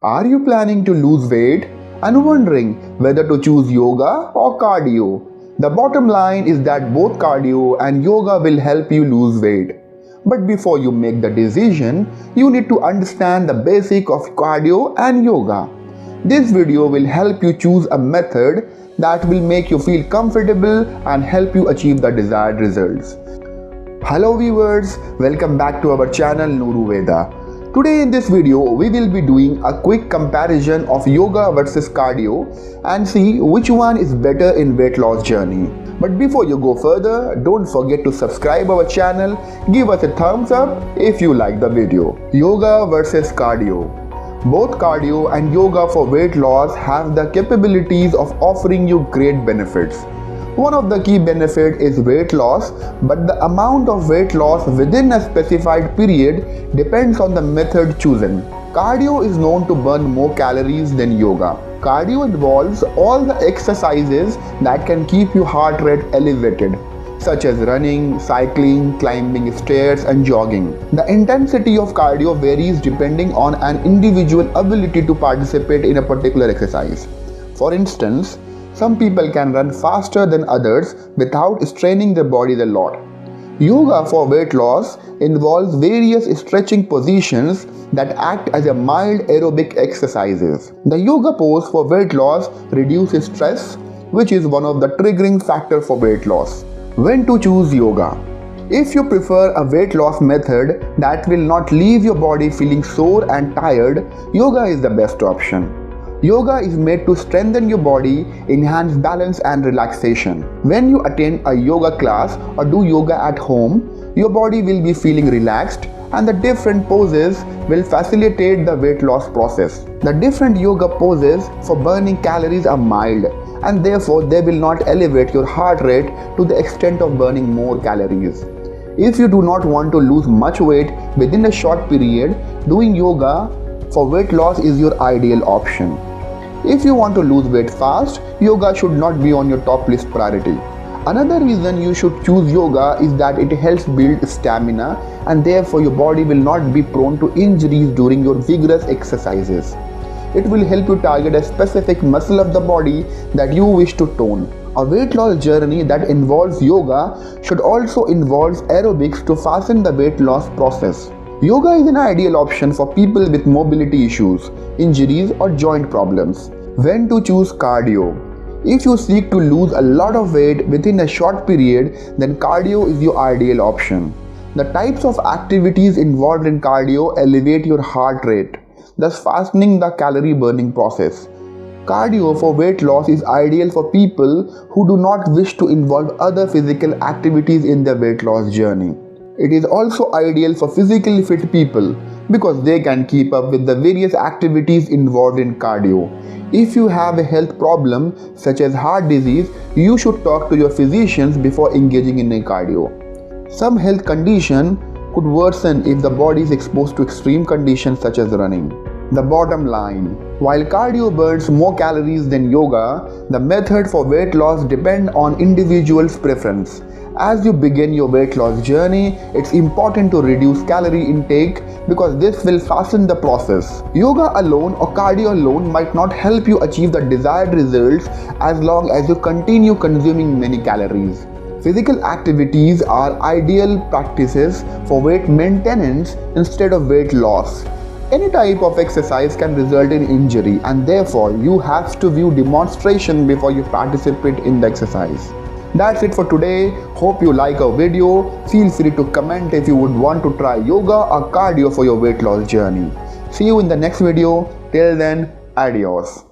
Are you planning to lose weight and wondering whether to choose yoga or cardio? The bottom line is that both cardio and yoga will help you lose weight. But before you make the decision, you need to understand the basic of cardio and yoga. This video will help you choose a method that will make you feel comfortable and help you achieve the desired results. Hello viewers, welcome back to our channel Nuru Veda. Today in this video, we will be doing a quick comparison of yoga versus cardio and see which one is better in weight loss journey. But before you go further, don't forget to subscribe our channel, give us a thumbs up if you like the video. Yoga versus cardio. Both cardio and yoga for weight loss have the capabilities of offering you great benefits. One of the key benefits is weight loss, but the amount of weight loss within a specified period depends on the method chosen. Cardio is known to burn more calories than yoga. Cardio involves all the exercises that can keep your heart rate elevated, such as running, cycling, climbing stairs, and jogging. The intensity of cardio varies depending on an individual's ability to participate in a particular exercise. For instance, some people can run faster than others without straining their bodies a lot. Yoga for weight loss involves various stretching positions that act as a mild aerobic exercises. The yoga pose for weight loss reduces stress, which is one of the triggering factors for weight loss. When to choose yoga? If you prefer a weight loss method that will not leave your body feeling sore and tired, yoga is the best option. Yoga is made to strengthen your body, enhance balance and relaxation. When you attend a yoga class or do yoga at home, your body will be feeling relaxed and the different poses will facilitate the weight loss process. The different yoga poses for burning calories are mild and therefore they will not elevate your heart rate to the extent of burning more calories. If you do not want to lose much weight within a short period, doing yoga for weight loss is your ideal option. If you want to lose weight fast, yoga should not be on your top list priority. Another reason you should choose yoga is that it helps build stamina and therefore your body will not be prone to injuries during your vigorous exercises. It will help you target a specific muscle of the body that you wish to tone. A weight loss journey that involves yoga should also involve aerobics to fasten the weight loss process. Yoga is an ideal option for people with mobility issues, injuries or joint problems. When to choose cardio? If you seek to lose a lot of weight within a short period, then cardio is your ideal option. The types of activities involved in cardio elevate your heart rate, thus fastening the calorie burning process. Cardio for weight loss is ideal for people who do not wish to involve other physical activities in their weight loss journey. It is also ideal for physically fit people because they can keep up with the various activities involved in cardio. If you have a health problem such as heart disease, you should talk to your physicians before engaging in a cardio. Some health condition could worsen if the body is exposed to extreme conditions such as running. The bottom line: while cardio burns more calories than yoga, the method for weight loss depends on individual's preference. As you begin your weight loss journey, it's important to reduce calorie intake because this will fasten the process. Yoga alone or cardio alone might not help you achieve the desired results as long as you continue consuming many calories. Physical activities are ideal practices for weight maintenance instead of weight loss. Any type of exercise can result in injury and therefore you have to view demonstration before you participate in the exercise. That's it for today. Hope you like our video. Feel free to comment if you would want to try yoga or cardio for your weight loss journey. See you in the next video. Till then, adios.